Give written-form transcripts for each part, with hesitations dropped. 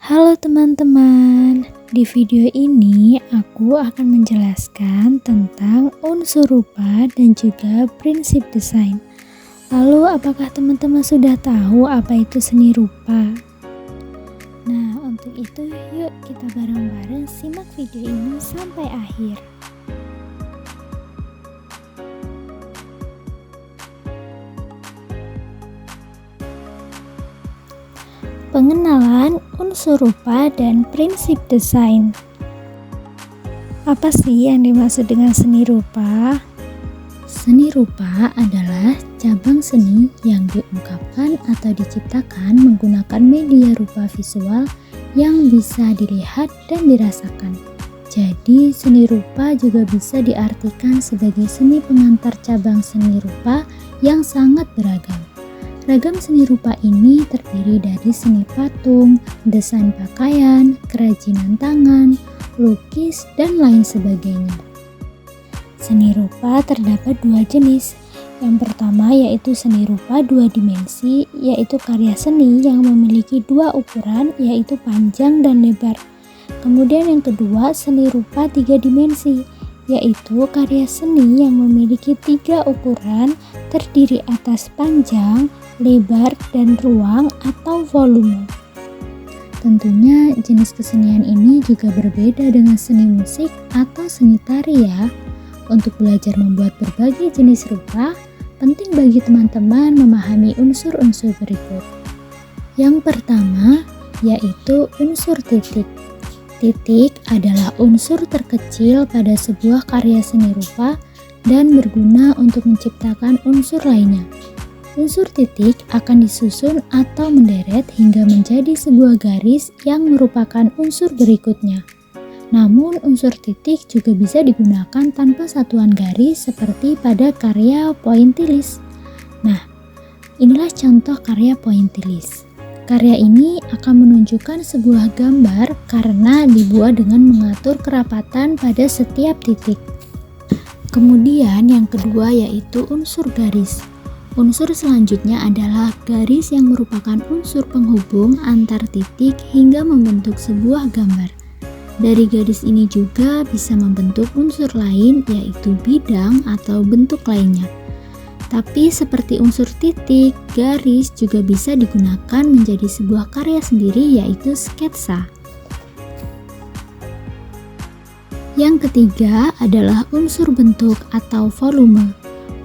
Halo teman-teman, di video ini aku akan menjelaskan tentang unsur rupa dan juga prinsip desain. Lalu apakah teman-teman sudah tahu apa itu seni rupa? Nah, untuk itu yuk kita bareng-bareng simak video ini sampai akhir. Pengenalan unsur rupa dan prinsip desain. Apa sih yang dimaksud dengan seni rupa? Seni rupa adalah cabang seni yang diungkapkan atau diciptakan menggunakan media rupa visual yang bisa dilihat dan dirasakan. Jadi, seni rupa juga bisa diartikan sebagai seni pengantar cabang seni rupa yang sangat beragam. Ragam seni rupa ini terdiri dari seni patung, desain pakaian, kerajinan tangan, lukis, dan lain sebagainya. Seni rupa terdapat dua jenis. Yang pertama yaitu seni rupa dua dimensi, yaitu karya seni yang memiliki dua ukuran, yaitu panjang dan lebar. Kemudian yang kedua seni rupa tiga dimensi, yaitu karya seni yang memiliki tiga ukuran, terdiri atas panjang, lebar, dan ruang atau volume. Tentunya jenis kesenian ini juga berbeda dengan seni musik atau seni tari ya. Untuk belajar membuat berbagai jenis rupa, penting bagi teman-teman memahami unsur-unsur berikut. Yang pertama yaitu unsur titik. Titik adalah unsur terkecil pada sebuah karya seni rupa dan berguna untuk menciptakan unsur lainnya. Unsur titik akan disusun atau menderet hingga menjadi sebuah garis yang merupakan unsur berikutnya. Namun unsur titik juga bisa digunakan tanpa satuan garis seperti pada karya pointillis. Nah, inilah contoh karya pointillis. Karya ini akan menunjukkan sebuah gambar karena dibuat dengan mengatur kerapatan pada setiap titik. Kemudian yang kedua yaitu unsur garis. Unsur selanjutnya adalah garis yang merupakan unsur penghubung antar titik hingga membentuk sebuah gambar. Dari garis ini juga bisa membentuk unsur lain yaitu bidang atau bentuk lainnya. Tapi seperti unsur titik, garis juga bisa digunakan menjadi sebuah karya sendiri yaitu sketsa. Yang ketiga adalah unsur bentuk atau volume.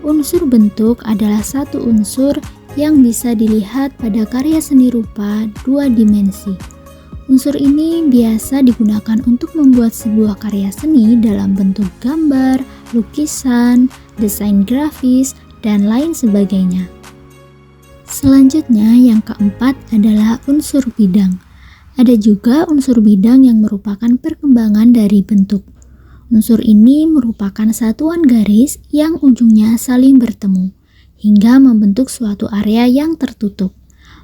Unsur bentuk adalah satu unsur yang bisa dilihat pada karya seni rupa dua dimensi. Unsur ini biasa digunakan untuk membuat sebuah karya seni dalam bentuk gambar, lukisan, desain grafis, dan lain sebagainya. Selanjutnya yang keempat adalah unsur bidang. Ada juga unsur bidang yang merupakan perkembangan dari bentuk. Unsur ini merupakan satuan garis yang ujungnya saling bertemu, hingga membentuk suatu area yang tertutup.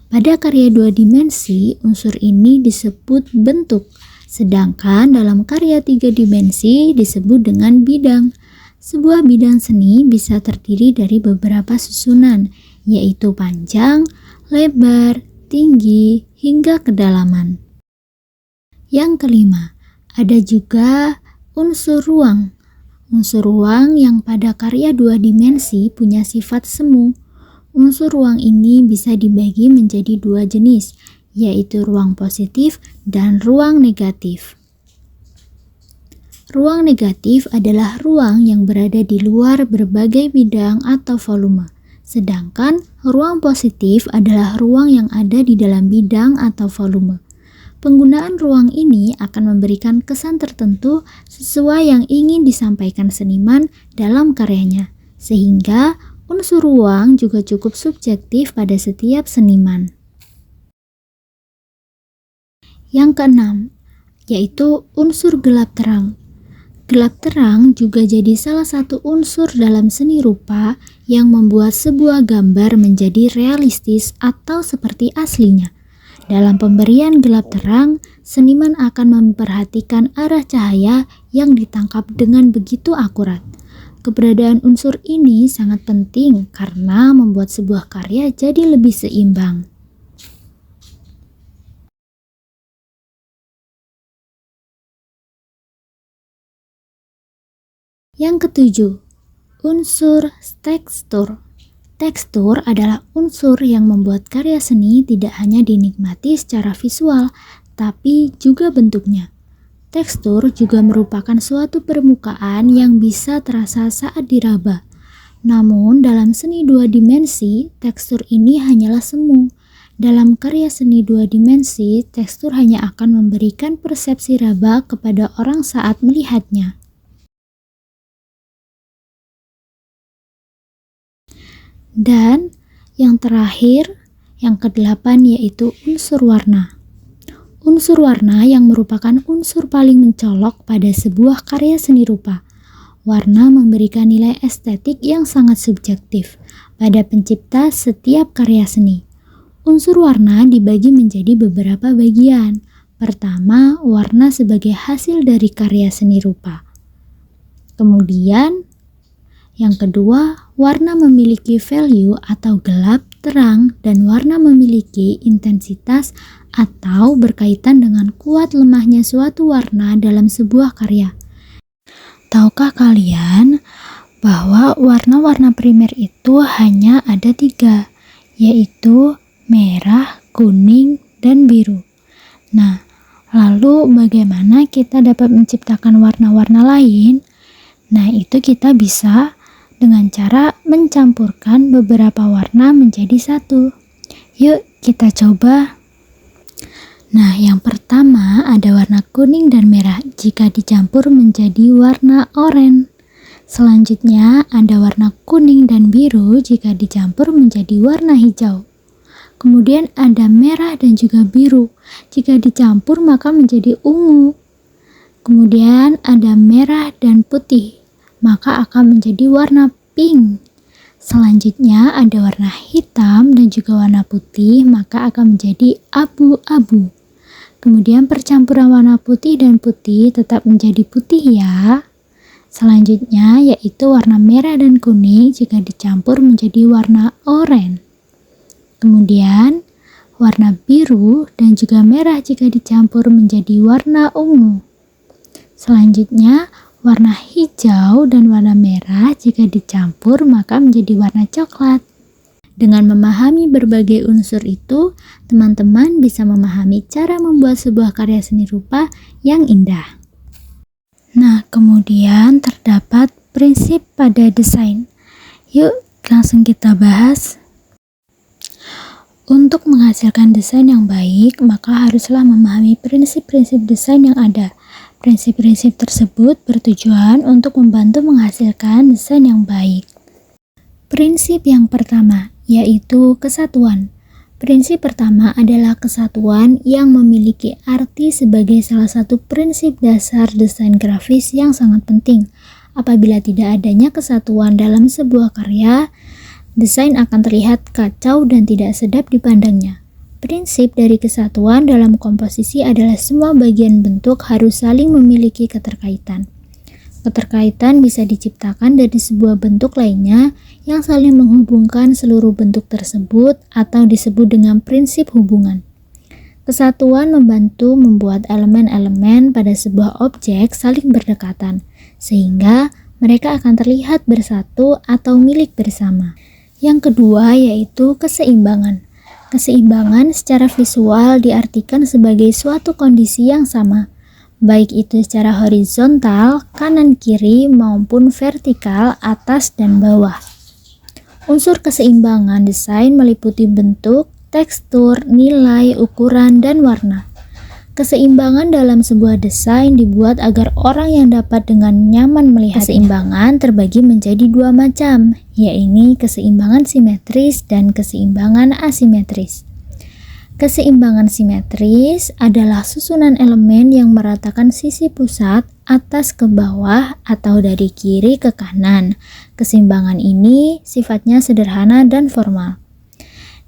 Pada karya dua dimensi, unsur ini disebut bentuk, sedangkan dalam karya tiga dimensi disebut dengan bidang. Sebuah bidang seni bisa terdiri dari beberapa susunan, yaitu panjang, lebar, tinggi, hingga kedalaman. Yang kelima, ada juga unsur ruang. Unsur ruang yang pada karya dua dimensi punya sifat semu. Unsur ruang ini bisa dibagi menjadi dua jenis, yaitu ruang positif dan ruang negatif. Ruang negatif adalah ruang yang berada di luar berbagai bidang atau volume, sedangkan ruang positif adalah ruang yang ada di dalam bidang atau volume. Penggunaan ruang ini akan memberikan kesan tertentu sesuai yang ingin disampaikan seniman dalam karyanya, sehingga unsur ruang juga cukup subjektif pada setiap seniman. Yang keenam, yaitu unsur gelap terang. Gelap terang juga jadi salah satu unsur dalam seni rupa yang membuat sebuah gambar menjadi realistis atau seperti aslinya. Dalam pemberian gelap terang, seniman akan memperhatikan arah cahaya yang ditangkap dengan begitu akurat. Keberadaan unsur ini sangat penting karena membuat sebuah karya jadi lebih seimbang. Yang ketujuh, unsur tekstur. Tekstur adalah unsur yang membuat karya seni tidak hanya dinikmati secara visual, tapi juga bentuknya. Tekstur juga merupakan suatu permukaan yang bisa terasa saat diraba. Namun, dalam seni dua dimensi, tekstur ini hanyalah semu. Dalam karya seni dua dimensi, tekstur hanya akan memberikan persepsi raba kepada orang saat melihatnya. Dan yang terakhir, yang kedelapan, yaitu unsur warna. Unsur warna yang merupakan unsur paling mencolok pada sebuah karya seni rupa. Warna memberikan nilai estetik yang sangat subjektif pada pencipta setiap karya seni. Unsur warna dibagi menjadi beberapa bagian. Pertama, warna sebagai hasil dari karya seni rupa. Kemudian, yang kedua, warna memiliki value atau gelap, terang, dan warna memiliki intensitas atau berkaitan dengan kuat lemahnya suatu warna dalam sebuah karya. Tahukah kalian bahwa warna-warna primer itu hanya ada 3, yaitu merah, kuning, dan biru. Nah, lalu bagaimana kita dapat menciptakan warna-warna lain? Nah, itu kita bisa dengan cara mencampurkan beberapa warna menjadi satu. Yuk kita coba. Nah, yang pertama ada warna kuning dan merah jika dicampur menjadi warna oranye. Selanjutnya ada warna kuning dan biru jika dicampur menjadi warna hijau. Kemudian ada merah dan juga biru. Jika dicampur maka menjadi ungu. Kemudian ada merah dan putih, maka akan menjadi warna pink. Selanjutnya ada warna hitam dan juga warna putih, maka akan menjadi abu-abu. Kemudian percampuran warna putih dan putih tetap menjadi putih ya. Selanjutnya yaitu warna merah dan kuning jika dicampur menjadi warna oranye. Kemudian warna biru dan juga merah jika dicampur menjadi warna ungu. Selanjutnya warna hijau dan warna merah jika dicampur maka menjadi warna coklat. Dengan memahami berbagai unsur itu, teman-teman bisa memahami cara membuat sebuah karya seni rupa yang indah. Nah, kemudian terdapat prinsip pada desain. Yuk, langsung kita bahas. Untuk menghasilkan desain yang baik, maka haruslah memahami prinsip-prinsip desain yang ada. Prinsip-prinsip tersebut bertujuan untuk membantu menghasilkan desain yang baik. Prinsip yang pertama, yaitu kesatuan. Prinsip pertama adalah kesatuan yang memiliki arti sebagai salah satu prinsip dasar desain grafis yang sangat penting. Apabila tidak adanya kesatuan dalam sebuah karya, desain akan terlihat kacau dan tidak sedap dipandangnya. Prinsip dari kesatuan dalam komposisi adalah semua bagian bentuk harus saling memiliki keterkaitan. Keterkaitan bisa diciptakan dari sebuah bentuk lainnya yang saling menghubungkan seluruh bentuk tersebut atau disebut dengan prinsip hubungan. Kesatuan membantu membuat elemen-elemen pada sebuah objek saling berdekatan, sehingga mereka akan terlihat bersatu atau milik bersama. Yang kedua yaitu keseimbangan. Keseimbangan secara visual diartikan sebagai suatu kondisi yang sama, baik itu secara horizontal, kanan kiri, maupun vertikal, atas dan bawah. Unsur keseimbangan desain meliputi bentuk, tekstur, nilai, ukuran, dan warna. Keseimbangan dalam sebuah desain dibuat agar orang yang dapat dengan nyaman melihat. Keseimbangan terbagi menjadi 2 macam, yaitu keseimbangan simetris dan keseimbangan asimetris. Keseimbangan simetris adalah susunan elemen yang meratakan sisi pusat atas ke bawah atau dari kiri ke kanan. Keseimbangan ini sifatnya sederhana dan formal.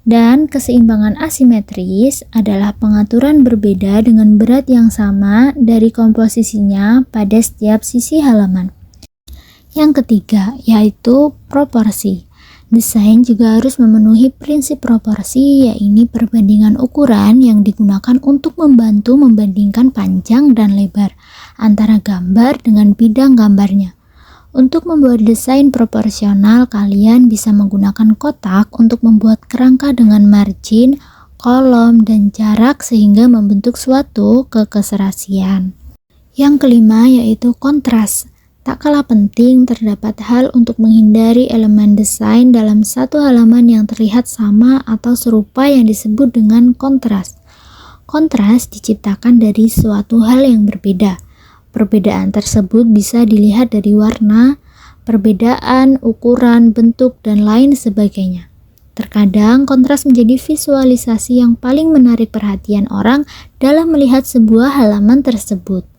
Dan keseimbangan asimetris adalah pengaturan berbeda dengan berat yang sama dari komposisinya pada setiap sisi halaman. Yang ketiga yaitu proporsi. Desain juga harus memenuhi prinsip proporsi, yaitu perbandingan ukuran yang digunakan untuk membantu membandingkan panjang dan lebar antara gambar dengan bidang gambarnya. Untuk membuat desain proporsional, kalian bisa menggunakan kotak untuk membuat kerangka dengan margin, kolom, dan jarak sehingga membentuk suatu keserasian. Yang kelima yaitu kontras. Tak kalah penting, terdapat hal untuk menghindari elemen desain dalam satu halaman yang terlihat sama atau serupa yang disebut dengan kontras. Kontras diciptakan dari suatu hal yang berbeda. Perbedaan tersebut bisa dilihat dari warna, perbedaan, ukuran, bentuk, dan lain sebagainya. Terkadang kontras menjadi visualisasi yang paling menarik perhatian orang dalam melihat sebuah halaman tersebut.